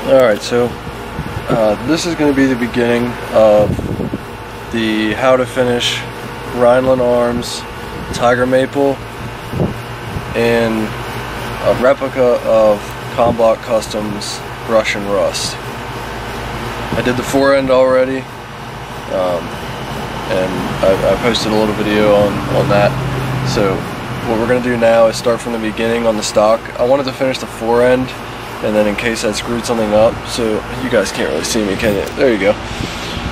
Alright, so this is going to be the beginning of the how to finish Rhineland Arms Tiger Maple and a replica of Combat Customs Brush and Rust. I did the forend already, and I posted a little video on that. So what we're going to do now is start from the beginning on the stock. I wanted to finish the forend, and then in case I screwed something up, so you guys can't really see me, can you? There you go.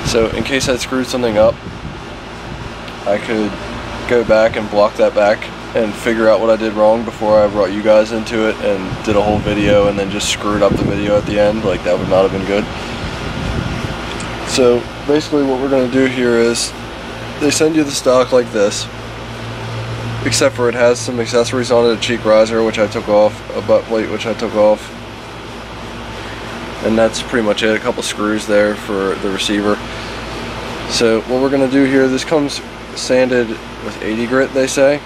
So in case I screwed something up, I could go back and block that back and figure out what I did wrong before I brought you guys into it and did a whole video and then just screwed up the video at the end. Like, that would not have been good. So basically what we're going to do here is they send you the stock like this, except for it has some accessories on it, a cheek riser which I took off, a butt plate which I took off, and that's pretty much it. A couple screws there for the receiver. So what we're going to do here, this comes sanded with 80 grit, they say,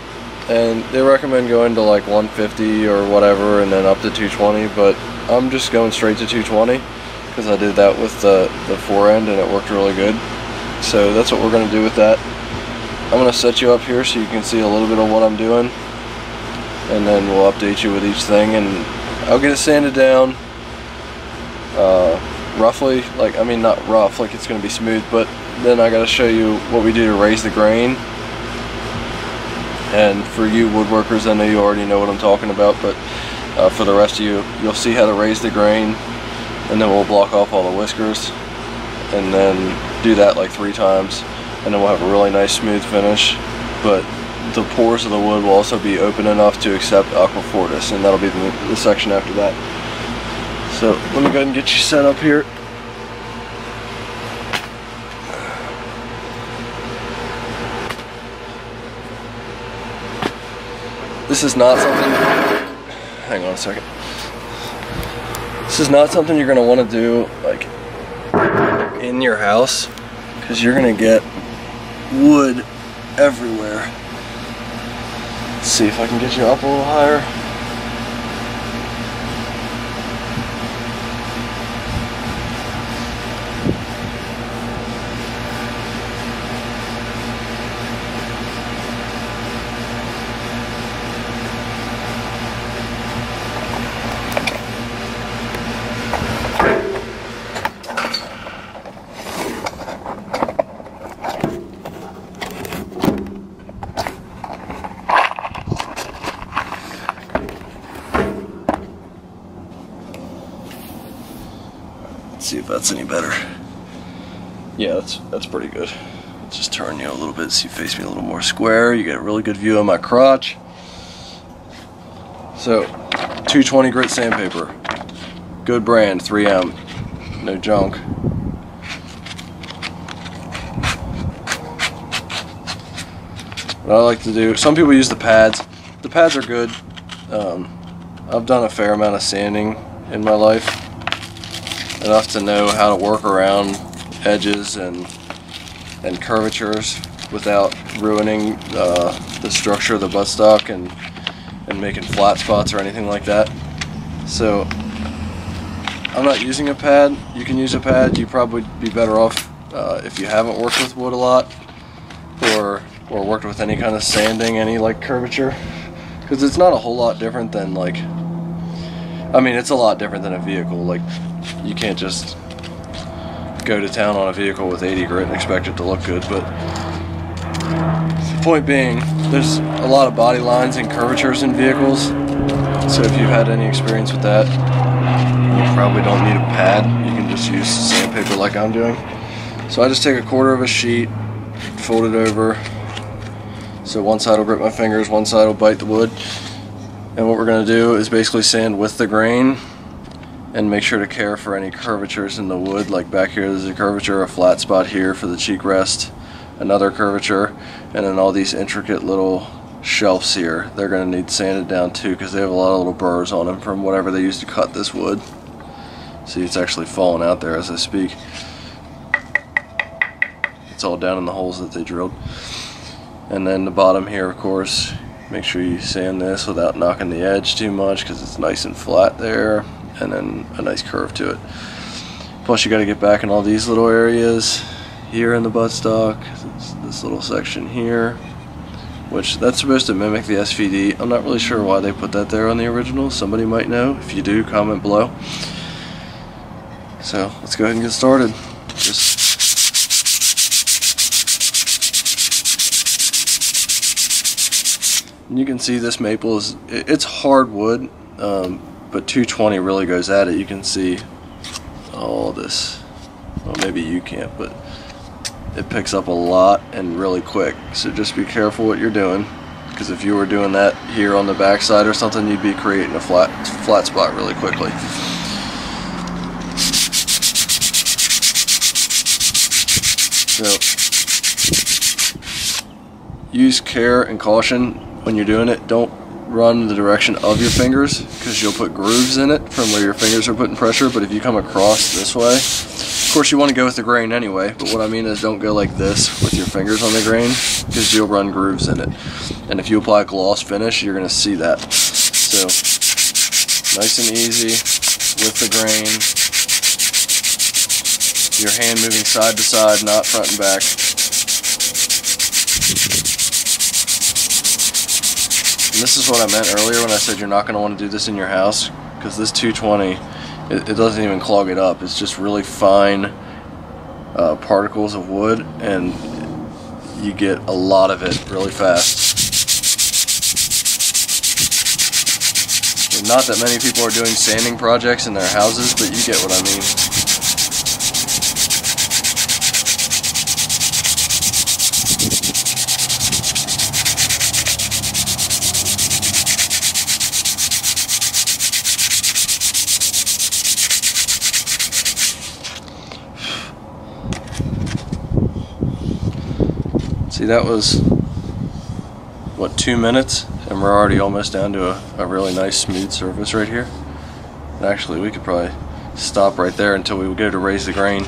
and they recommend going to like 150 or whatever and then up to 220, but I'm just going straight to 220 because I did that with the forend and it worked really good. So that's what we're going to do with that. I'm going to set you up here so you can see a little bit of what I'm doing, and then we'll update you with each thing, and I'll get it sanded down roughly, like, I mean not rough like it's going to be smooth, but then I got to show you what we do to raise the grain. And for you woodworkers, I know you already know what I'm talking about, but for the rest of you, you'll see how to raise the grain, and then we'll block off all the whiskers and then do that like 3 times, and then we'll have a really nice smooth finish, but the pores of the wood will also be open enough to accept aquafortis, and that'll be the section after that. So let me go ahead and get you set up here. This is not something, hang on a second. This is not something you're going to want to do like in your house, because you're going to get wood everywhere. Let's see if I can get you up a little higher. See if that's any better. Yeah, that's pretty good. Let's just turn you a little bit so you face me a little more square. You get a really good view of my crotch. So 220 grit sandpaper, good brand, 3M, no junk. What I like to do, some people use the pads. The pads are good. I've done a fair amount of sanding in my life, enough to know how to work around edges and curvatures without ruining the structure of the buttstock and making flat spots or anything like that. So I'm not using a pad. You can use a pad. You'd probably be better off if you haven't worked with wood a lot, or worked with any kind of sanding, any like curvature, because it's not a whole lot different than, like, I mean, it's a lot different than a vehicle. Like, you can't just go to town on a vehicle with 80 grit and expect it to look good, but the point being, there's a lot of body lines and curvatures in vehicles, so if you've had any experience with that, you probably don't need a pad. You can just use sandpaper like I'm doing. So I just take a quarter of a sheet, fold it over, so one side will grip my fingers, one side will bite the wood, and what we're going to do is basically sand with the grain and make sure to care for any curvatures in the wood. Like back here, there's a curvature, a flat spot here for the cheek rest, another curvature, and then all these intricate little shelves here, they're going to need sanded down too, because they have a lot of little burrs on them from whatever they used to cut this wood. See, it's actually falling out there as I speak. It's all down in the holes that they drilled. And then the bottom here, of course, make sure you sand this without knocking the edge too much, because it's nice and flat there. and then a nice curve to it. Plus you got to get back in all these little areas here in the buttstock, this little section here, which that's supposed to mimic the SVD. I'm not really sure why they put that there on the original. Somebody might know. If you do, comment below. So let's go ahead and get started. You can see this maple is, it's hard wood, but 220 really goes at it. You can see all this. Well, maybe you can't, but it picks up a lot and really quick. So just be careful what you're doing, because if you were doing that here on the back side or something, you'd be creating a flat spot really quickly. So use care and caution when you're doing it. Don't run the direction of your fingers, because you'll put grooves in it from where your fingers are putting pressure. But if you come across this way, of course you want to go with the grain anyway, but what I mean is don't go like this with your fingers on the grain, because you'll run grooves in it. And if you apply a gloss finish, you're going to see that. So nice and easy with the grain, your hand moving side to side, not front and back. And this is what I meant earlier when I said you're not going to want to do this in your house, because this 220, it doesn't even clog it up. It's just really fine particles of wood, and you get a lot of it really fast. And not that many people are doing sanding projects in their houses, but you get what I mean. See, that was, what, 2 minutes? And we're already almost down to a really nice smooth surface right here. And actually, we could probably stop right there until we go to raise the grain.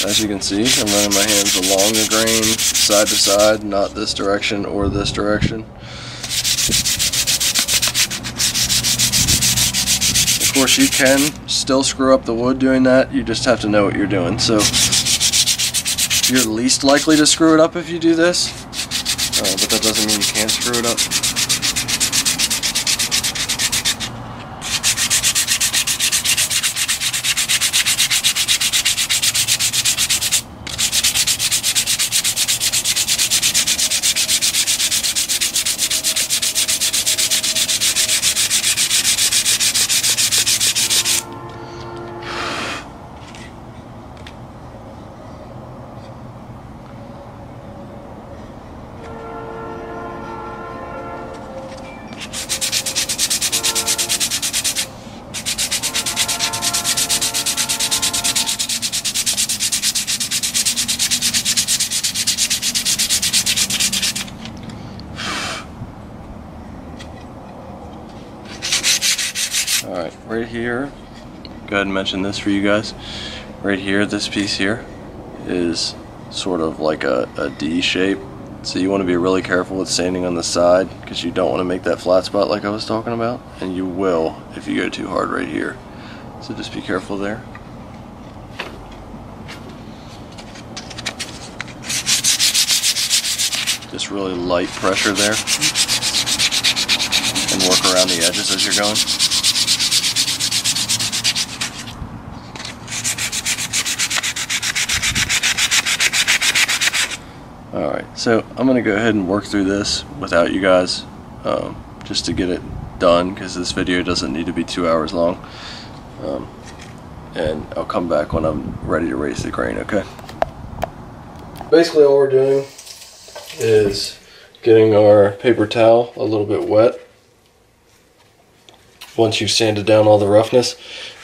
As you can see, I'm running my hands along the grain, side to side, not this direction or this direction. Of course, you can still screw up the wood doing that. You just have to know what you're doing. So you're least likely to screw it up if you do this, but that doesn't mean you can't screw it up. Alright, right here, go ahead and mention this for you guys. Right here, this piece here is sort of like a D shape. So you want to be really careful with sanding on the side, because you don't want to make that flat spot like I was talking about. And you will if you go too hard right here. So just be careful there. Just really light pressure there. And work around the edges as you're going. Alright, so I'm going to go ahead and work through this without you guys, just to get it done, because this video doesn't need to be 2 hours long. And I'll come back when I'm ready to raise the grain, okay? Basically all we're doing is getting our paper towel a little bit wet once you've sanded down all the roughness,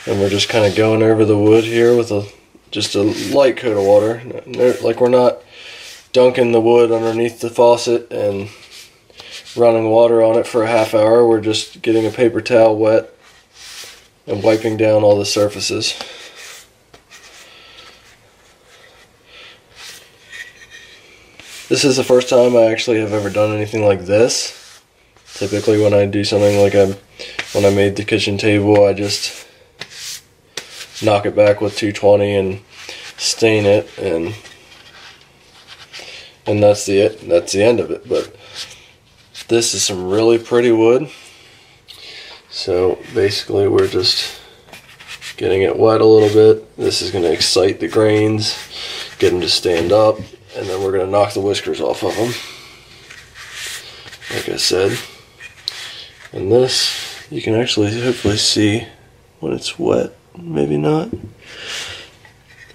and we're just kind of going over the wood here with just a light coat of water. Like, we're not dunking the wood underneath the faucet and running water on it for a half hour. We're just getting a paper towel wet and wiping down all the surfaces. This is the first time I actually have ever done anything like this. Typically when I do something like when I made the kitchen table, I just knock it back with 220 and stain it, and that's the end of it. But this is some really pretty wood. So basically we're just getting it wet a little bit. This is going to excite the grains, get them to stand up, and then we're going to knock the whiskers off of them, like I said. And this, you can actually hopefully see when it's wet, maybe not,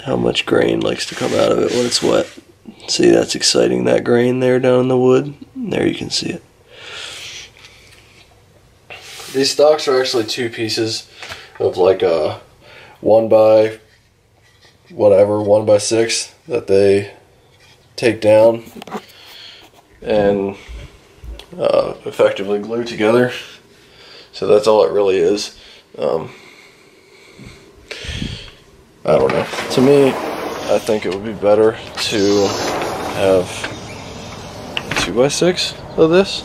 how much grain likes to come out of it when it's wet. See, that's exciting, that grain there down in the wood. There you can see it. These stocks are actually two pieces of like a 1x6 that they take down and effectively glue together. So that's all it really is. I don't know. To me, I think it would be better to have a 2x6 of this,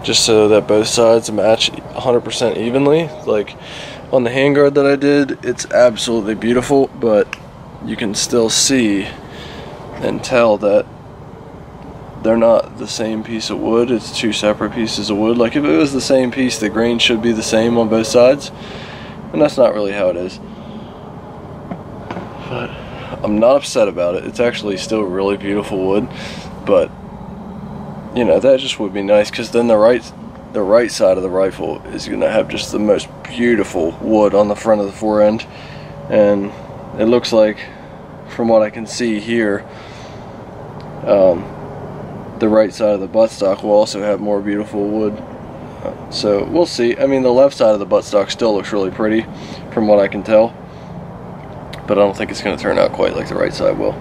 just so that both sides match 100% evenly. Like on the handguard that I did, it's absolutely beautiful, but you can still see and tell that they're not the same piece of wood. It's two separate pieces of wood. Like if it was the same piece, the grain should be the same on both sides, and that's not really how it is. But I'm not upset about it. It's actually still really beautiful wood, but you know, that just would be nice, because then the right side of the rifle is going to have just the most beautiful wood on the front of the fore end. And it looks like, from what I can see here, the right side of the buttstock will also have more beautiful wood. So we'll see. I mean, the left side of the buttstock still looks really pretty from what I can tell, but I don't think it's going to turn out quite like the right side will.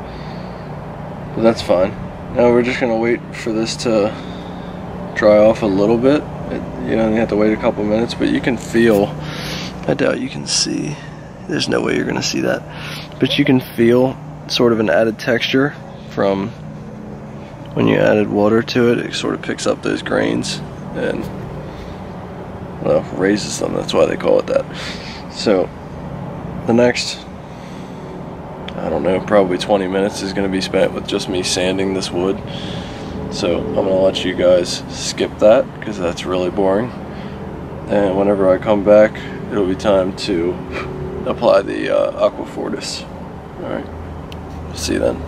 But that's fine. Now we're just going to wait for this to dry off a little bit. You only have to wait a couple minutes, but you can feel, I doubt you can see, there's no way you're going to see that, but you can feel sort of an added texture from when you added water to it. It sort of picks up those grains and, well, raises them. That's why they call it that. So the next, I don't know, probably 20 minutes is going to be spent with just me sanding this wood. So I'm going to let you guys skip that, because that's really boring. And whenever I come back, it'll be time to apply the Aquafortis. Alright, see you then.